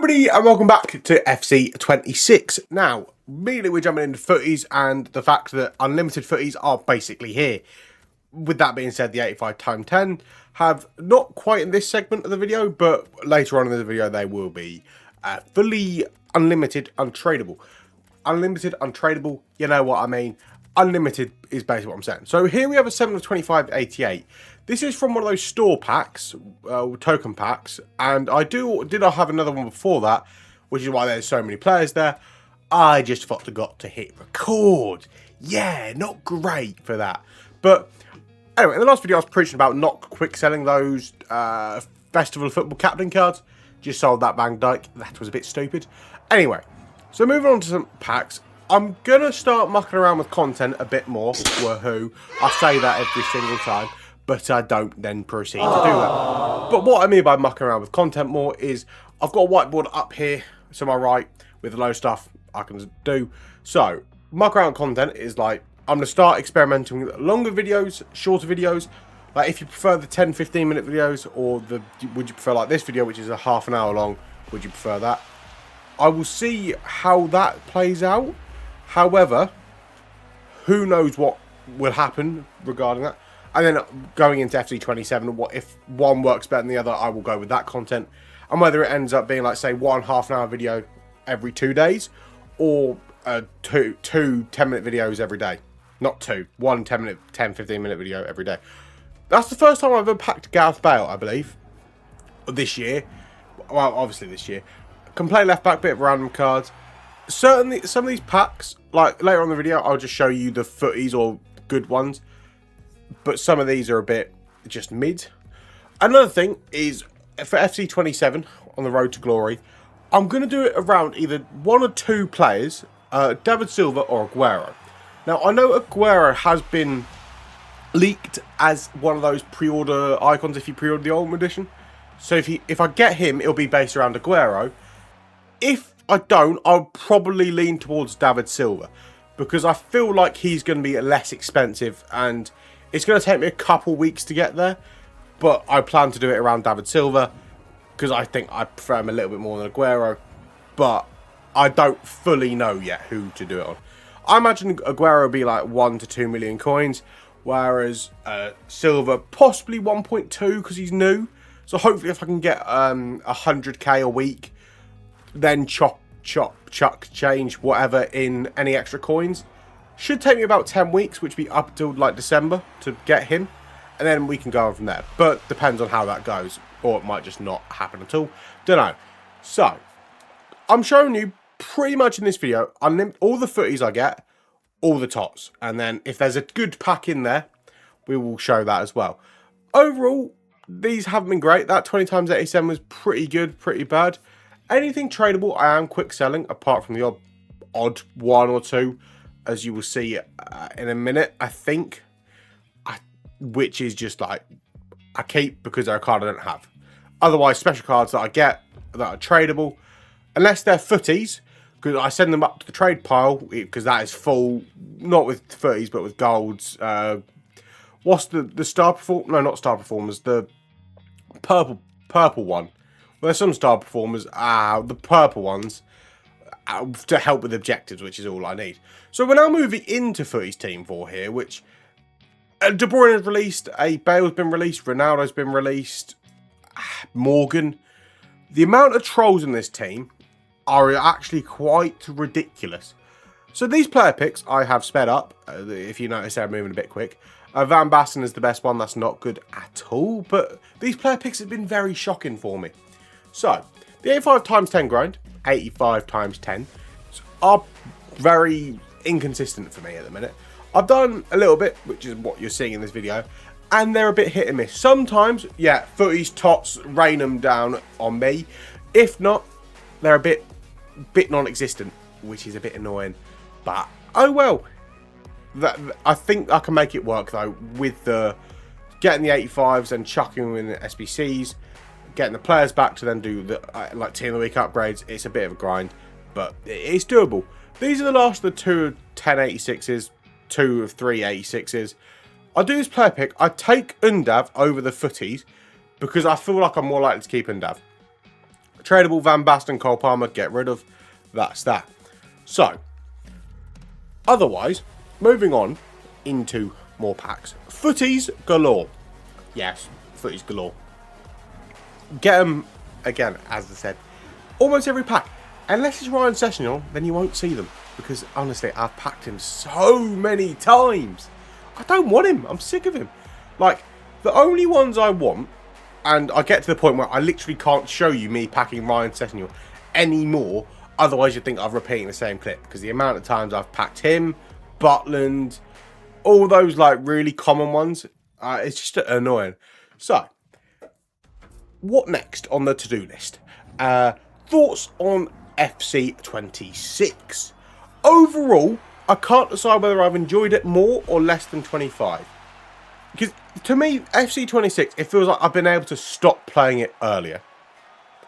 Everybody and welcome back to FC 26. Now, immediately we're jumping into footies and the fact that unlimited footies are basically here. With that being said, the 85x10 have not quite in this segment of the video, but later on in the video they will be fully unlimited, untradeable. Unlimited, untradeable, you know what I mean. Unlimited is basically what I'm saying. So here we have a 7 of 25 88. This is from one of those store packs, token packs, and I did have another one before that, which is why there's so many players there. I just forgot to hit record. Yeah, not great for that. But anyway, in the last video I was preaching about not quick selling those Festival of Football captain cards. Just sold that Van Dijk. That was a bit stupid. Anyway, so moving on to some packs. I'm going to start mucking around with content a bit more. Woohoo. I say that every single time, but I don't then proceed to do that. But what I mean by mucking around with content more is I've got a whiteboard up here to my right with a load of stuff I can do. So, muck around content is like, I'm going to start experimenting with longer videos, shorter videos. Like if you prefer the 10-15 minute videos, or would you prefer like this video, which is a half an hour long, would you prefer that? I will see how that plays out. However, who knows what will happen regarding that. And then going into FC27, what if one works better than the other, I will go with that content. And whether it ends up being like, say, one half-an-hour video every 2 days, or two 10-minute videos every day. Not two, one 10-15 minute video every day. That's the first time I've ever packed Gareth Bale, I believe, this year. Well, obviously this year. Can play left back, bit of random cards. Certainly, some of these packs, like later on in the video, I'll just show you the footies or good ones. But some of these are a bit just mid. Another thing is, for FC27, on the road to glory, I'm going to do it around either one or two players, David Silva or Aguero. Now, I know Aguero has been leaked as one of those pre-order icons if you pre-order the Ultimate Edition. So if I get him, it'll be based around Aguero. If I don't, I'll probably lean towards David Silva, because I feel like he's going to be less expensive and it's going to take me a couple weeks to get there, but I plan to do it around David Silva because I think I prefer him a little bit more than Aguero, but I don't fully know yet who to do it on. I imagine Aguero will be like 1 to 2 million coins, whereas Silva possibly 1.2 because he's new. So hopefully if I can get 100k a week, then chuck, change whatever in any extra coins. Should take me about 10 weeks, which would be up till like December to get him. And then we can go on from there. But depends on how that goes. Or it might just not happen at all. Don't know. So, I'm showing you pretty much in this video, all the footies I get, all the tots. And then if there's a good pack in there, we will show that as well. Overall, these haven't been great. That 20x87 was pretty good, pretty bad. Anything tradable, I am quick selling, apart from the odd one or two, as you will see in a minute, I think. Which is just like, I keep because they're a card I don't have. Otherwise, special cards that I get that are tradable, unless they're footies, because I send them up to the trade pile, because that is full, not with footies, but with golds. What's the star perform? No, not star performers, the purple one. Well, there's some star performers, the purple ones, to help with objectives, which is all I need. So we're now moving into Futties Team 4 here, which De Bruyne has released, Bale's been released, Ronaldo's been released, Morgan. The amount of trolls in this team are actually quite ridiculous. So these player picks I have sped up, if you notice they're moving a bit quick. Van Basten is the best one, that's not good at all, but these player picks have been very shocking for me. So, the 85x10 grind, 85x10, are very inconsistent for me at the minute. I've done a little bit, which is what you're seeing in this video, and they're a bit hit and miss. Sometimes, yeah, footies, tots, rain them down on me. If not, they're a bit non-existent, which is a bit annoying. But, oh well. I think I can make it work, though, with getting the 85s and chucking them in the SBCs. Getting the players back to then do the like Team of the Week upgrades. It's a bit of a grind, but it's doable. These are the last of the 2 1086s, 2 of 3 86s. I do this player pick. I take Undav over the footies because I feel like I'm more likely to keep Undav. Tradable Van Basten, Cole Palmer, get rid of. That's that. So, otherwise, moving on into more packs. Futties galore. Yes, Futties galore. Get them, again, as I said, almost every pack. Unless it's Ryan Sessegnon, then you won't see them. Because, honestly, I've packed him so many times. I don't want him. I'm sick of him. Like, the only ones I want, and I get to the point where I literally can't show you me packing Ryan Sessegnon anymore. Otherwise, you'd think I'm repeating the same clip. Because the amount of times I've packed him, Butland, all those, like, really common ones, it's just annoying. So, what next on the to-do list? Thoughts on FC26. Overall, I can't decide whether I've enjoyed it more or less than 25. Because to me, FC26, it feels like I've been able to stop playing it earlier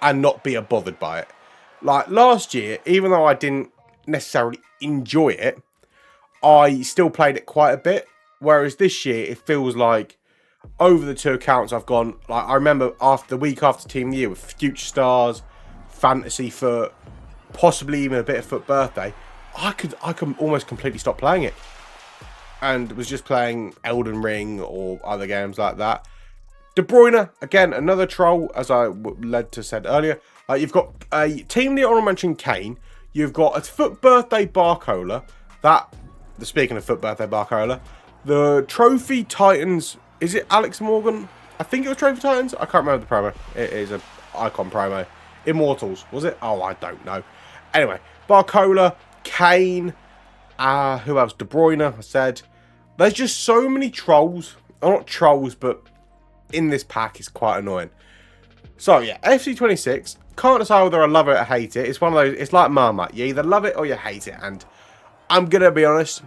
and not be bothered by it. Like last year, even though I didn't necessarily enjoy it, I still played it quite a bit. Whereas this year, it feels like over the 2 accounts I've gone, like I remember after the week after Team of the Year with Future Stars, Fantasy Foot, possibly even a bit of Foot Birthday, I could almost completely stop playing it. And was just playing Elden Ring or other games like that. De Bruyne, again, another troll, as I led to said earlier. You've got a Team of the Year honorable mention Kane. You've got a Foot Birthday Barcola. Speaking of Foot Birthday Barcola, the Trophy Titans, is it Alex Morgan? I think it was Trophy Titans. I can't remember the promo. It is an icon promo. Immortals, was it? Oh, I don't know. Anyway, Barcola, Kane, who else? De Bruyne, I said. There's just so many trolls. Oh, not trolls, but in this pack, it's quite annoying. So, yeah, FC26. Can't decide whether I love it or hate it. It's one of those, it's like Marmite. You either love it or you hate it. And I'm going to be honest,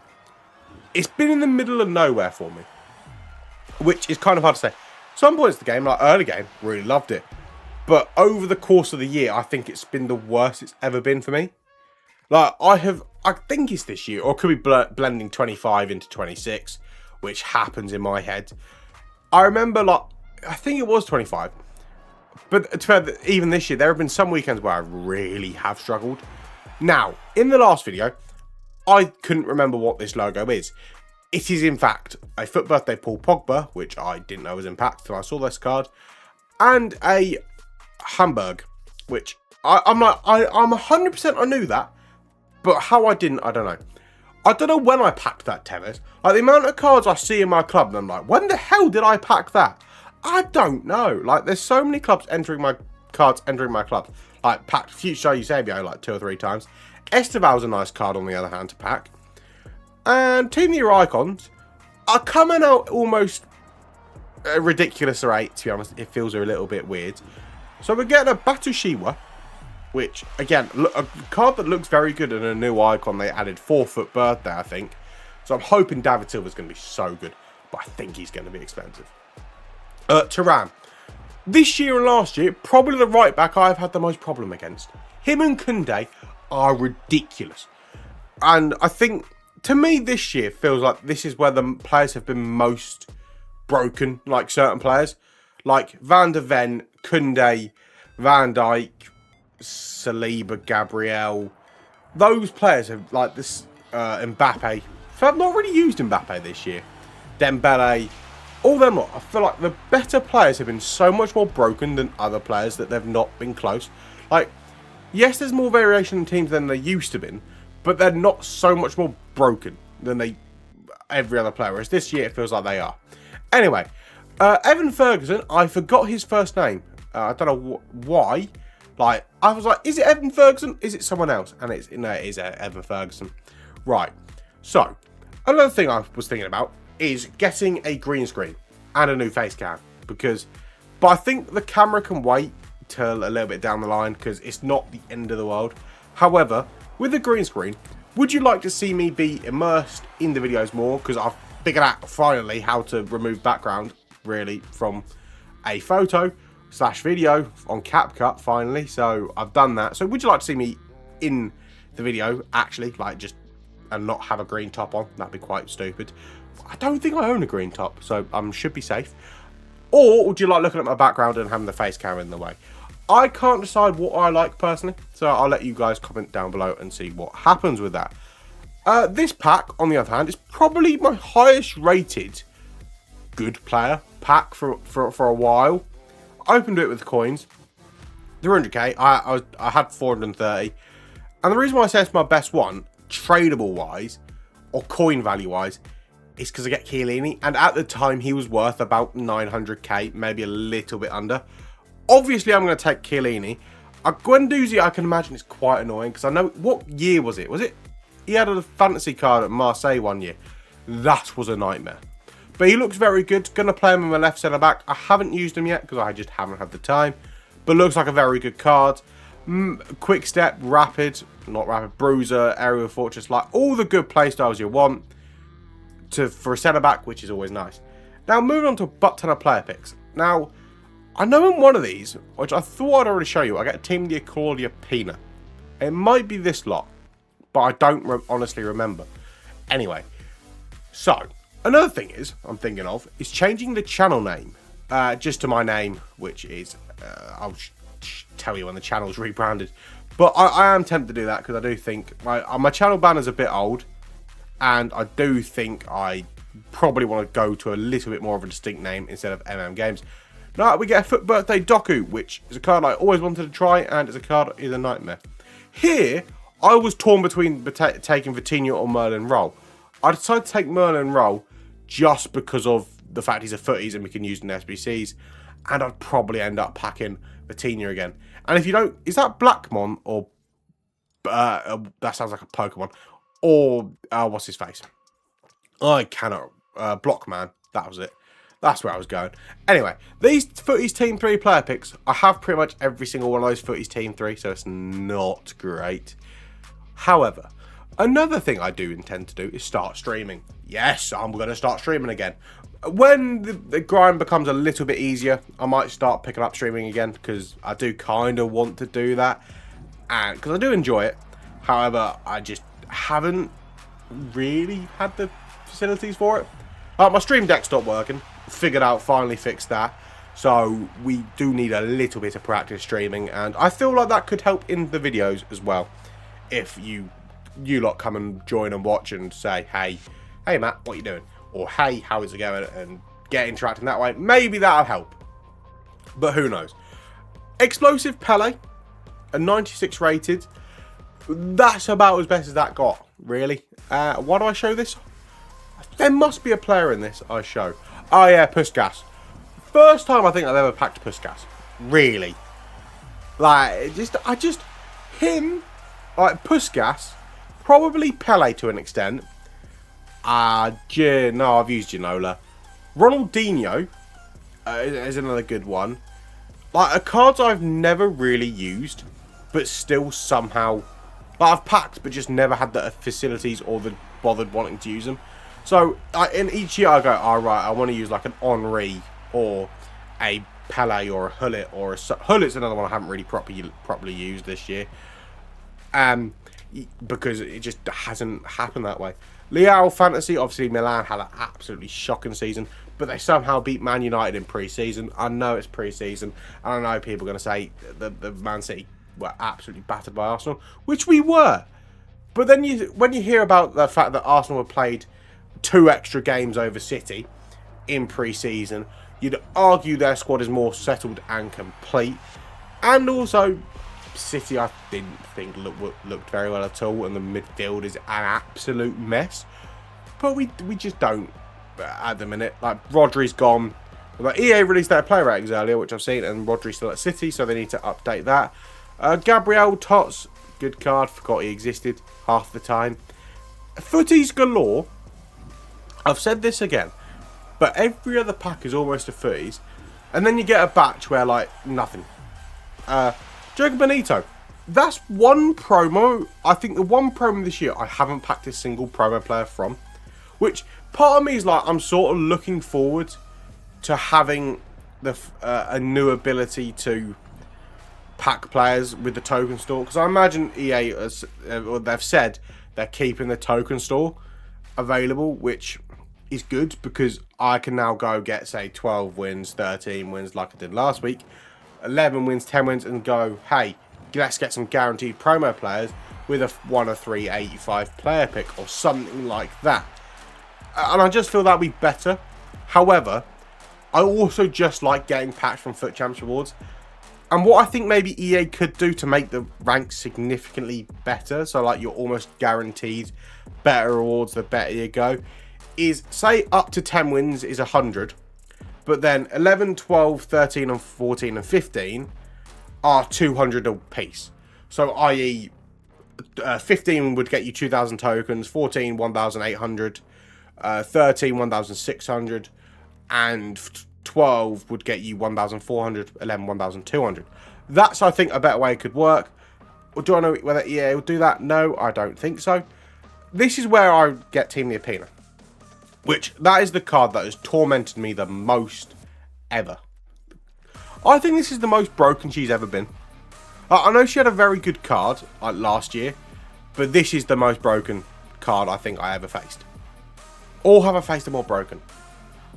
it's been in the middle of nowhere for me. Which is kind of hard to say. Some points of the game, like early game, really loved it. But over the course of the year, I think it's been the worst it's ever been for me. Like, I think it's this year, or it could be blending 25 into 26, which happens in my head. I remember, like, I think it was 25. But to be fair, even this year, there have been some weekends where I really have struggled. Now, in the last video, I couldn't remember what this logo is. It is, in fact, a Foot Birthday Paul Pogba, which I didn't know was in pack until I saw this card, and a Hamburg, which I'm 100% I knew that, but how I didn't, I don't know. I don't know when I packed that tennis. Like, the amount of cards I see in my club, and I'm like, when the hell did I pack that? I don't know. Like, there's so many cards entering my club. Like, packed Future Eusebio like 2 or 3 times. Esteval's a nice card, on the other hand, to pack. And Team of the Year icons are coming out almost a ridiculous rate, to be honest. It feels a little bit weird. So we're getting a Batushiwa, which, again, a card that looks very good and a new icon. They added 4-foot birthday, I think. So I'm hoping David Silva's going to be so good, but I think he's going to be expensive. Turan. This year and last year, probably the right back I've had the most problem against. Him and Koundé are ridiculous. And I think, to me, this year feels like this is where the players have been most broken, like certain players. Like Van der Ven, Koundé, Van Dijk, Saliba, Gabriel. Those players have, like this, Mbappe. I've not really used Mbappe this year. Dembele. All them lot. I feel like the better players have been so much more broken than other players that they've not been close. Like, yes, there's more variation in teams than there used to be, but they're not so much more broken than every other player. Whereas this year, it feels like they are. Anyway, Evan Ferguson, I forgot his first name. I don't know why. Like, I was like, is it Evan Ferguson? Is it someone else? And it is Evan Ferguson. Right. So, another thing I was thinking about is getting a green screen and a new face cam. But I think the camera can wait till a little bit down the line because it's not the end of the world. However, with the green screen, would you like to see me be immersed in the videos more? Because I've figured out finally how to remove background really from a photo / video on CapCut finally. So I've done that. So would you like to see me in the video actually, like just and not have a green top on? That'd be quite stupid. I don't think I own a green top, so I should be safe. Or would you like looking at my background and having the face camera in the way? I can't decide what I like personally, so I'll let you guys comment down below and see what happens with that. This pack, on the other hand, is probably my highest rated good player pack for a while. I opened it with coins. 300k, I had 430. And the reason why I say it's my best one, tradable wise, or coin value wise, is because I get Chiellini. And at the time, he was worth about 900k, maybe a little bit under. Obviously, I'm going to take Chiellini. Guendouzi, I can imagine it's quite annoying, because I know, what year was it? Was it, he had a fantasy card at Marseille one year. That was a nightmare. But he looks very good. Going to play him in my left centre back. I haven't used him yet, because I just haven't had the time. But looks like a very good card. Quick step, rapid, not rapid, bruiser, aerial fortress, like all the good play styles you want for a centre back, which is always nice. Now moving on to a butt ton of player picks. Now, I know in one of these, which I thought I'd already show you, I get a Team de Claudia Pina. It might be this lot, but I don't honestly remember. Anyway, so another thing I'm thinking of is changing the channel name just to my name, which is I'll tell you when the channel's rebranded. But I am tempted to do that because I do think my channel banner's a bit old, and I do think I probably want to go to a little bit more of a distinct name instead of Games. Now we get a Foot Birthday Doku, which is a card I always wanted to try, and it's a card that is a nightmare. Here, I was torn between taking Vitinha or Merlin Roll. I decided to take Merlin Roll just because of the fact he's a Futties and we can use him in SBCs, and I'd probably end up packing Vitinha again. And if you don't, is that Blackmon or that sounds like a Pokemon, or what's his face? I cannot Blockman. That was it. That's where I was going. Anyway, these Futties Team 3 player picks, I have pretty much every single one of those Futties Team 3, so it's not great. However, another thing I do intend to do is start streaming. Yes, I'm going to start streaming again. When the grind becomes a little bit easier, I might start picking up streaming again, because I do kind of want to do that, and because I do enjoy it. However, I just haven't really had the facilities for it. My stream deck stopped working. Figured out, finally fixed that. So we do need a little bit of practice streaming, and I feel like that could help in the videos as well. If you lot come and join and watch and say, hey Matt, what you doing? Or hey, how is it going? And get interacting that way. Maybe that'll help. But who knows? Explosive Pele, a 96 rated. That's about as best as that got, really. Why do I show this? There must be a player in this I show. Oh yeah, Puskas. First time I think I've ever packed Puskas. Really. Like, him, like Puskas, probably Pele to an extent. No, I've used Ginola. Ronaldinho is another good one. Like, a cards I've never really used, but still somehow, like, I've packed, but just never had the facilities or the bothered wanting to use them. So, in each year I go, alright, I want to use like an Henri or a Pele or a Hullet or a... Hullet's another one I haven't really properly used this year. Because it just hasn't happened that way. Leal Fantasy, obviously Milan had an absolutely shocking season, but they somehow beat Man United in pre-season. I know it's pre-season, and I know people are going to say the Man City were absolutely battered by Arsenal, which we were. But then when you hear about the fact that Arsenal had played 2 extra games over City in pre-season, you'd argue their squad is more settled and complete. And also, City I didn't think looked very well at all, and the midfield is an absolute mess. But we just don't at the minute. Like, Rodri's gone. Like, EA released their player ratings earlier, which I've seen, and Rodri's still at City, so they need to update that. Gabriel Tots, good card, forgot he existed half the time. Futties galore. I've said this again, but every other pack is almost a Futties, and then you get a batch where, like, nothing. Jogo Benito. That's one promo. I think the one promo this year I haven't packed a single promo player from. Which, part of me is like, I'm sort of looking forward to having a new ability to pack players with the token store. Because I imagine EA, they've said they're keeping the token store available, which is good because I can now go get, say, 12 wins, 13 wins like I did last week. 11 wins, 10 wins, and go, hey, let's get some guaranteed promo players with a 1 of 3 85 player pick or something like that. And I just feel that would be better. However, I also just like getting packs from Foot Champs rewards. And what I think maybe EA could do to make the ranks significantly better, so like you're almost guaranteed better rewards the better you go, is say up to 10 wins is 100, but then 11, 12, 13 and 14 and 15 are 200 a piece. So i.e. 15 would get you 2,000 tokens, 14 1,800, 13 1,600, and 12 would get you 1,400, 11 1,200. That's, I think, a better way it could work. Do I know whether EA will do that? No, I don't think so. This is where I get Team Neopina, which that is the card that has tormented me the most ever. I think this is the most broken she's ever been. I know she had a very good card like last year, but this is the most broken card I think I ever faced. Or have I faced a more broken?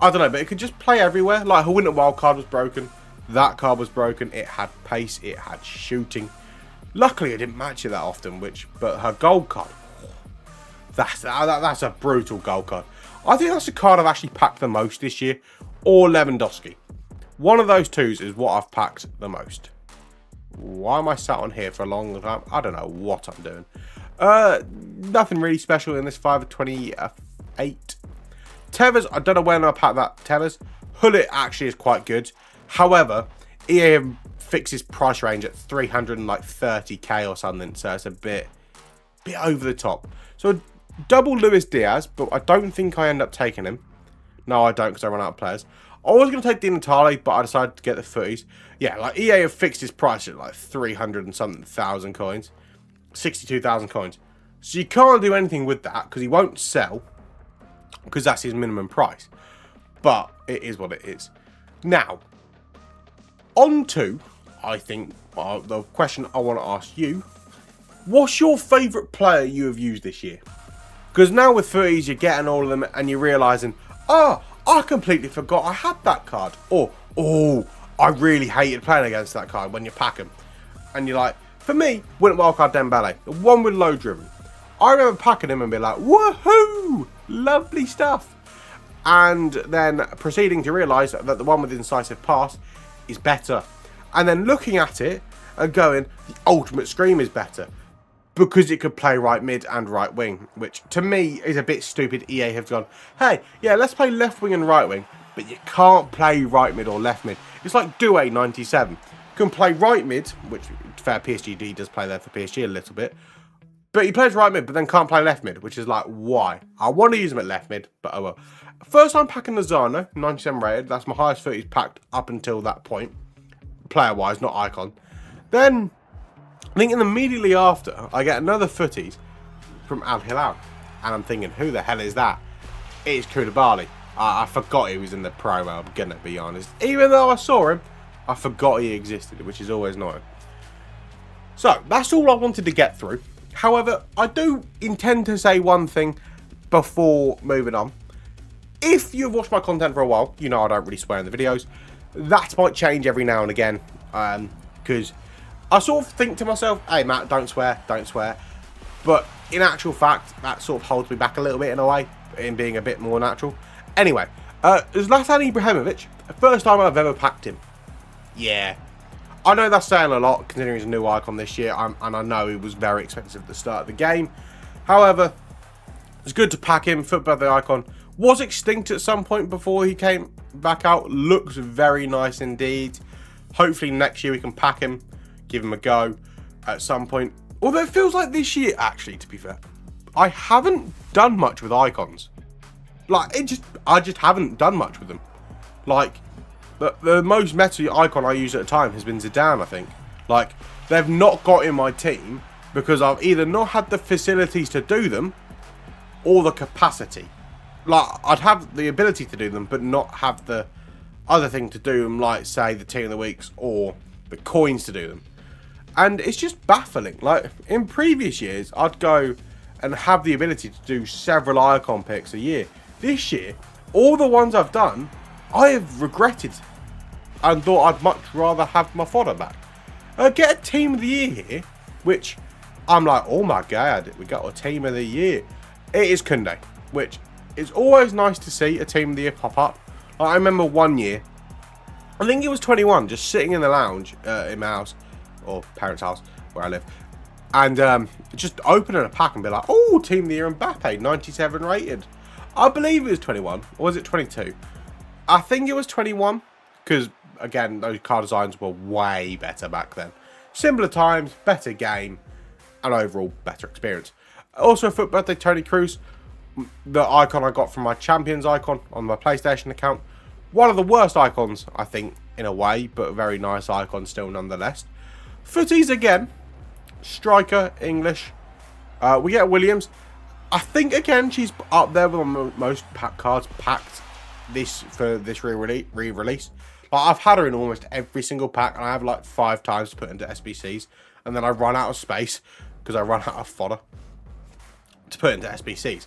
I don't know, but it could just play everywhere. Like her Winter Wild card was broken. That card was broken. It had pace. It had shooting. Luckily, it didn't match it that often. But her gold card, that's a brutal gold card. I think that's the card I've actually packed the most this year. Or Lewandowski. One of those twos is what I've packed the most. Why am I sat on here for a long time? I don't know what I'm doing. Nothing really special in this 5 of 28. Tevez, I don't know when I packed that Tevez. Hullet actually is quite good. However, EA fixed his price range at 330k or something, so it's a bit over the top. So double Luis Diaz, but I don't think I end up taking him. No, I don't, because I run out of players. I was going to take Di Natale, but I decided to get the Futties. Yeah, like EA have fixed his price at like 300 and something thousand coins. 62,000 coins. So you can't do anything with that, because he won't sell, because that's his minimum price. But it is what it is. Now, on to, I think, the question I want to ask you. What's your favourite player you have used this year? Because now with Futties, you're getting all of them and you're realising, oh, I completely forgot I had that card. Or, oh, I really hated playing against that card when you pack them. And you're like, for me, Winter Wildcard Dembele, the one with low driven. I remember packing him and being like, woohoo, lovely stuff. And then proceeding to realise that the one with incisive pass is better. And then looking at it and going, the ultimate scream is better. Because it could play right mid and right wing. Which, to me, is a bit stupid. EA have gone, hey, yeah, let's play left wing and right wing. But you can't play right mid or left mid. It's like Douay 97. You can play right mid, which, fair, PSG does play there for PSG a little bit. But he plays right mid, but then can't play left mid. Which is like, why? I want to use him at left mid, but oh well. First time packing Lozano, 97 rated. That's my highest 30s packed up until that point. Player-wise, not icon. Then, I think immediately after, I get another Futties from Al Hilal. And I'm thinking, who the hell is that? It is Koulibaly. I forgot he was in the promo, I'm going to be honest. Even though I saw him, I forgot he existed, which is always annoying. So, that's all I wanted to get through. However, I do intend to say one thing before moving on. If you've watched my content for a while, you know I don't really swear in the videos. That might change every now and again. Because I sort of think to myself, hey Matt, don't swear, don't swear. But in actual fact, that sort of holds me back a little bit in a way, in being a bit more natural. Anyway, Zlatan Ibrahimovic, first time I've ever packed him. Yeah. I know that's saying a lot, considering he's a new icon this year, and I know he was very expensive at the start of the game. However, it's good to pack him. Football the icon was extinct at some point before he came back out. Looks very nice indeed. Hopefully next year we can pack him, give him a go at some point. Although it feels like this year, actually, to be fair, I haven't done much with icons. Like, I just haven't done much with them. Like, the most meta icon I use at a time has been Zidane, I think. Like, they've not got in my team because I've either not had the facilities to do them or the capacity. Like, I'd have the ability to do them, but not have the other thing to do them, like, say, the Team of the Weeks or the coins to do them. And it's just baffling. Like, in previous years, I'd go and have the ability to do several icon picks a year. This year, all the ones I've done, I have regretted. and thought I'd much rather have my fodder back. Get a team of the year here, which I'm like, oh my god, we got a team of the year. It is Koundé, which is always nice to see a team of the year pop up. I remember one year, I think it was 21, just sitting in the lounge in my house, or parents' house, where I live, and just opening a pack and be like, oh, team of the year Mbappe, 97 rated. I believe it was 21, or was it 22? I think it was 21, because, again, those card designs were way better back then. Simpler times, better game, and overall better experience. Also, FUT Birthday Tony Cruz, the icon I got from my Champions icon on my PlayStation account. One of the worst icons, I think, in a way, but a very nice icon still nonetheless. Futties again, striker, English. We get Williams. I think, again, she's up there with the most pack cards packed for this re-release. Like, I've had her in almost every single pack, and I have like 5 times to put into SBCs, and then I run out of space because I run out of fodder to put into SBCs.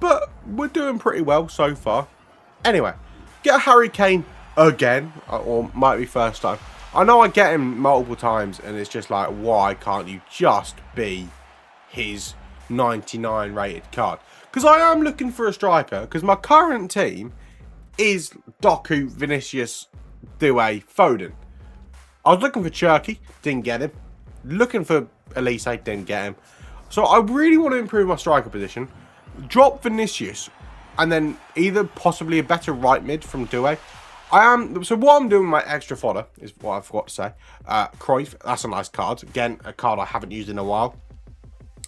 But we're doing pretty well so far. Anyway, get a Harry Kane again, or might be first time. I know I get him multiple times, and it's just like, why can't you just be his 99 rated card? Because I am looking for a striker, because my current team is Doku, Vinicius, Doué, Foden. I was looking for Cherky, didn't get him. Looking for Elise, didn't get him. So I really want to improve my striker position. Drop Vinicius, and then either possibly a better right mid from Doué. So what I'm doing with my extra fodder is what I forgot to say. Cruyff, that's a nice card. Again, a card I haven't used in a while.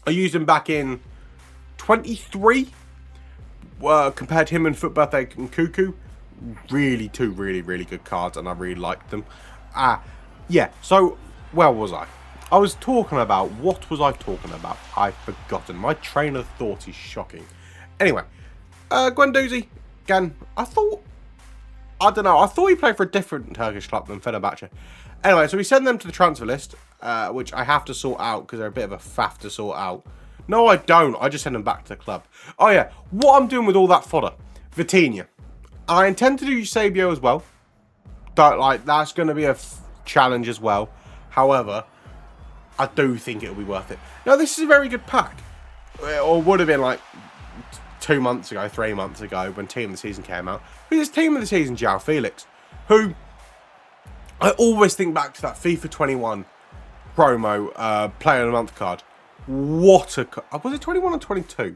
I used him back in 23. Compared him and FUT Birthday and Cuckoo. Two really good cards, and I really liked them. Yeah, so where was I? I was talking about, what was I talking about? I've forgotten. My train of thought is shocking. Anyway, Guendouzi, again, I thought he played for a different Turkish club than Fenerbahce. Anyway, so we send them to the transfer list, which I have to sort out because they're a bit of a faff to sort out. No, I don't. I just send them back to the club. Oh, yeah. What I'm doing with all that fodder. Vitinha. I intend to do Sabio as well. That's going to be a challenge as well. However, I do think it'll be worth it. Now, this is a very good pack. Or would have been like 2 months ago, 3 months ago, when Team of the Season came out. This Team of the Season, João Felix, who I always think back to that FIFA 21 promo Player of the Month card. What a... Was it 21 or 22?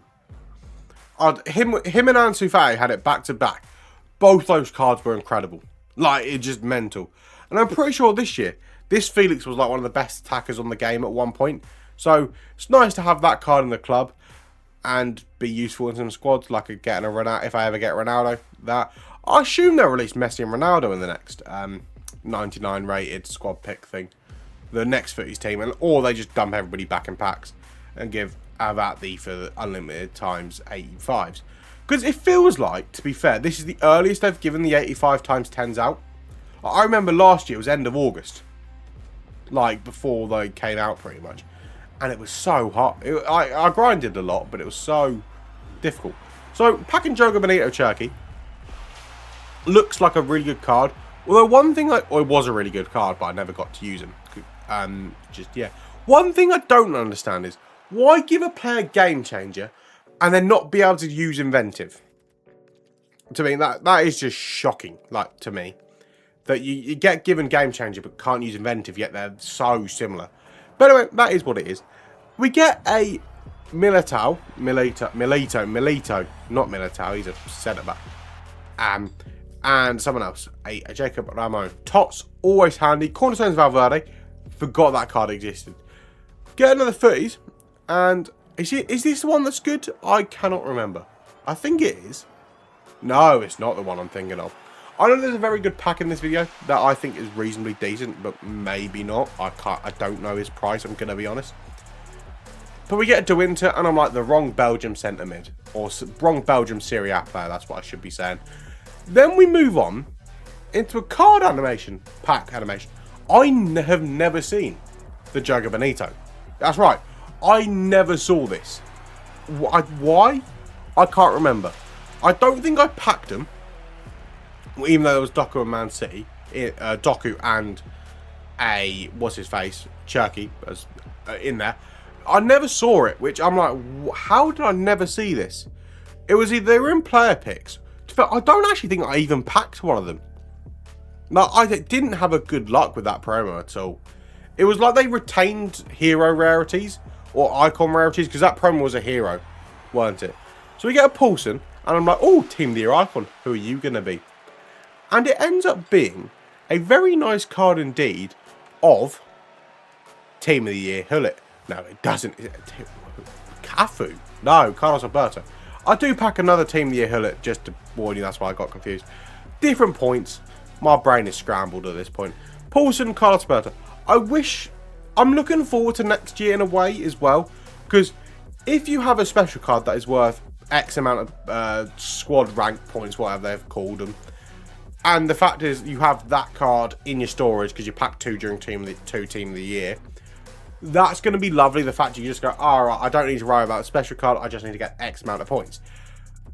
Him and Ansu Fati had it back to back. Both those cards were incredible. Like, it's just mental. And I'm pretty sure this year, this Felix was like one of the best attackers on the game at one point. So, it's nice to have that card in the club and be useful in some squads, like getting a Ronaldo, if I ever get Ronaldo. I assume they'll release Messi and Ronaldo in the next 99 rated squad pick thing. The next Futties team, or they just dump everybody back in packs and have at the for the unlimited times 85s. Because it feels like, to be fair, this is the earliest they've given the 85 times 10s out. I remember last year, it was end of August. Like, before they came out, pretty much. And it was so hot. I grinded a lot, but it was so difficult. So, packing Jogo Bonito Cherky looks like a really good card. Although one thing, it was a really good card, but I never got to use him. One thing I don't understand is, why give a player Game Changer and then not be able to use Inventive? To me, that is just shocking, like, to me. That you get given Game Changer but can't use Inventive, yet they're so similar. But anyway, that is what it is. We get a Milito, not Militao, he's a centre-back. And someone else, a Jacob Ramon. Tots, always handy. Cornerstones Valverde, forgot that card existed. Get another Futties, and is this the one that's good? I cannot remember. I think it is. No, it's not the one I'm thinking of. I know there's a very good pack in this video that I think is reasonably decent, but maybe not. I don't know his price, I'm going to be honest. But we get a De Winter, and I'm like, the wrong Belgium centre mid. Or wrong Belgium Serie A player, that's what I should be saying. Then we move on into a card animation, pack animation. I have never seen the Jogo Bonito. That's right, I never saw this. Why? I can't remember. I don't think I packed them, even though there was Doku and Man City. Doku and a what's his face Cherky as in there. I never saw it, which I'm like, how did I never see this? It was either they were in player picks. I don't actually think I even packed one of them. Like, I didn't have a good luck with that promo at all. It was like they retained hero rarities or icon rarities, because that promo was a hero, weren't it? So we get a Paulson, and I'm like, oh, Team of the Year icon, who are you going to be? And it ends up being a very nice card indeed of Team of the Year Hullet. No, it doesn't. Cafu? No, Carlos Alberto. I do pack another Team of the Year Hullet, just to warn you, that's why I got confused. Different points. My brain is scrambled at this point. Paulson, Carlos Alberto. I'm looking forward to next year in a way as well, because if you have a special card that is worth X amount of squad rank points, whatever they've called them, and the fact is you have that card in your storage because you packed 2 during Team of the Year, that's going to be lovely. The fact you just go, alright, I don't need to worry about a special card, I just need to get X amount of points.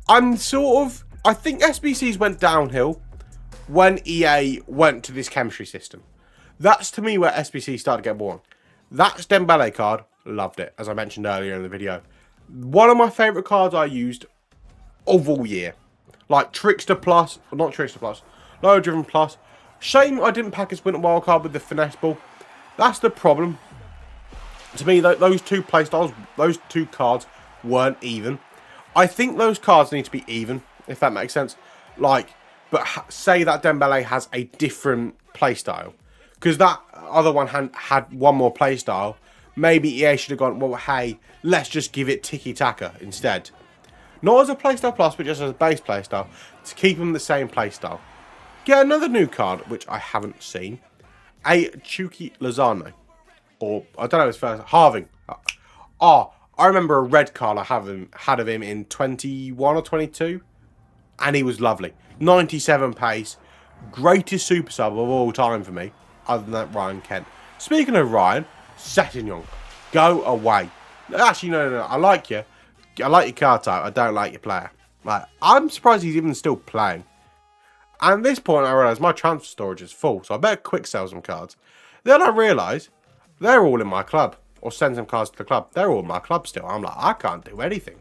I think SBCs went downhill when EA went to this chemistry system. That's to me where SBC started to get boring. That's Dembele card, loved it, as I mentioned earlier in the video. One of my favourite cards I used of all year. Like Trickster Plus, not Trickster Plus, Low Driven Plus. Shame I didn't pack his Winter Wild card with the Finesse Ball. That's the problem. To me, those two playstyles, those two cards weren't even. I think those cards need to be even, if that makes sense. Like, but say that Dembele has a different playstyle, because that other one had one more playstyle. Maybe EA should have gone, well, hey, let's just give it tiki-taka instead. Not as a playstyle plus, but just as a base playstyle, to keep them the same playstyle. Get another new card, which I haven't seen. A Chucky Lozano. Or, I don't know his first, Harving. I remember a red card I had of him in 21 or 22. And he was lovely. 97 pace. Greatest super sub of all time for me. Other than that, Ryan Kent. Speaking of Ryan, Sessegnon, go away. Actually, no. I like you. I like your card type. I don't like your player. Like, I'm surprised he's even still playing. And at this point, I realise my transfer storage is full, so I better quick sell some cards. Then I realise they're all in my club, or send some cards to the club. They're all in my club still. I'm like, I can't do anything.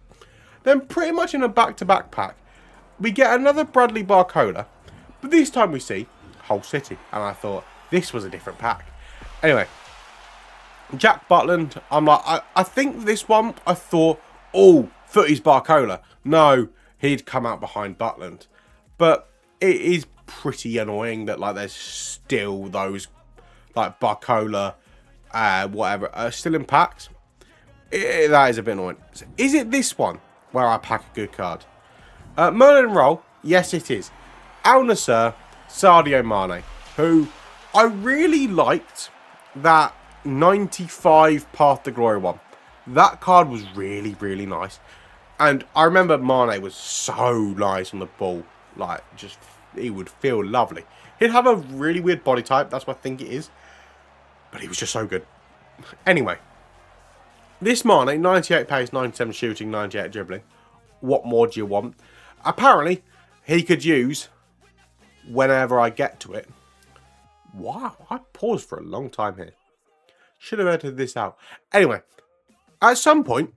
Then pretty much in a back-to-back pack, we get another Bradley Barcola, but this time we see Hull City. And I thought, this was a different pack. Anyway, Jack Butland, I'm like, I think this one, I thought, oh, Futties Barcola. No, he'd come out behind Butland. But it is pretty annoying that, like, there's still those, like, Barcola, whatever, still in packs. That is a bit annoying. So is it this one where I pack a good card? Merlin Roll, yes it is. Al Nassr, Sadio Mane, who I really liked that 95 Path to Glory one. That card was really, really nice. And I remember Mane was so nice on the ball. Like, just, he would feel lovely. He'd have a really weird body type, that's what I think it is. But he was just so good. Anyway, this Mane, 98 pace, 97 shooting, 98 dribbling. What more do you want? Apparently, he could use whenever I get to it. Wow, I paused for a long time here. Should have edited this out. Anyway, at some point,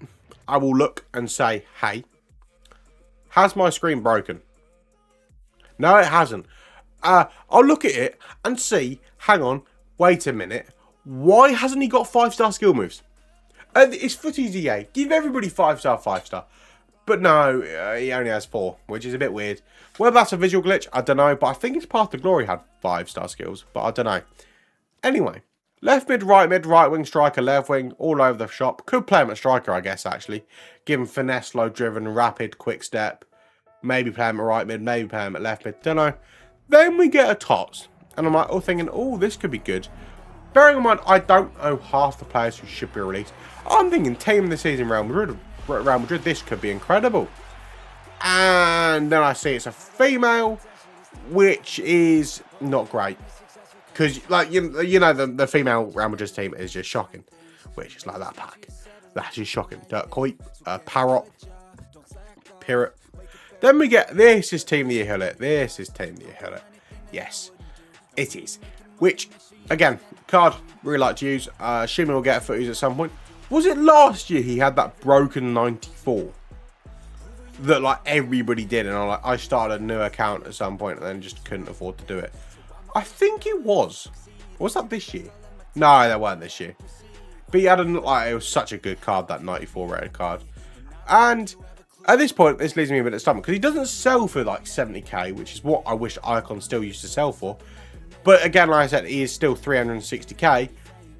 I will look and say, hey, has my screen broken? No, it hasn't. I'll look at it and see, hang on, wait a minute. Why hasn't he got 5-star skill moves? It's Futties EA. Give everybody 5-star, 5-star. But no, he only has 4, which is a bit weird. Whether that's a visual glitch, I don't know. But I think it's Path to Glory had 5-star skills. But I don't know. Anyway, left mid, right wing, striker, left wing, all over the shop. Could play him at striker, I guess, actually. Give him finesse, low driven, rapid, quick step. Maybe play him at right mid, maybe play him at left mid. Don't know. Then we get a Tots. And I'm like, thinking, this could be good. Bearing in mind, I don't know half the players who should be released. I'm thinking team of the season Real Madrid, this could be incredible. And then I see it's a female, which is not great. Because, like, you know the female Real Madrid team is just shocking. Which is like that pack. That's just shocking. Dirk Kuyt, Parrot, Pirate. Then we get, this is Team of the Year Hullet. This is Team of the Year Hullet. Yes. It is. Which, again, card really like to use. Assuming we'll get a Futties at some point. Was it last year he had that broken 94? That like everybody did, and I started a new account at some point and then just couldn't afford to do it. I think it was. Was that this year? No, that weren't this year. But he had it was such a good card, that 94 rated card. And at this point, this leaves me a bit of stomach because he doesn't sell for like 70k, which is what I wish Icon still used to sell for. But again, like I said, he is still 360k,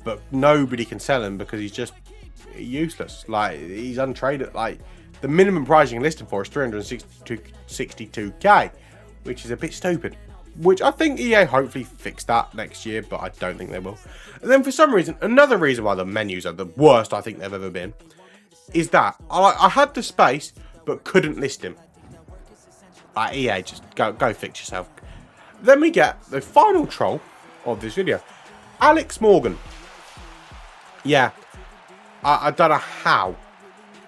but nobody can sell him because he's just useless. Like, he's untraded. Like, the minimum price you can list him for is 362k, which is a bit stupid. Which I think EA hopefully fix that next year, but I don't think they will. And then for some reason, another reason why the menus are the worst I think they've ever been, is that I had the space, but couldn't list him. Like, EA, just go fix yourself. Then we get the final troll of this video, Alex Morgan. Yeah, I don't know how,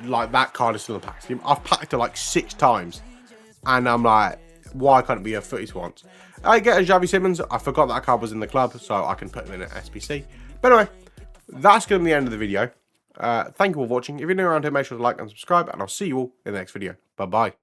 like, that card is still in the pack. I've packed it like 6 times, and I'm like, why can't it be a Futties once? I get a Xavi Simmons. I forgot that card was in the club, so I can put him in an SBC. But anyway, that's going to be the end of the video. Thank you all for watching. If you're new around here, make sure to like and subscribe, and I'll see you all in the next video. Bye-bye.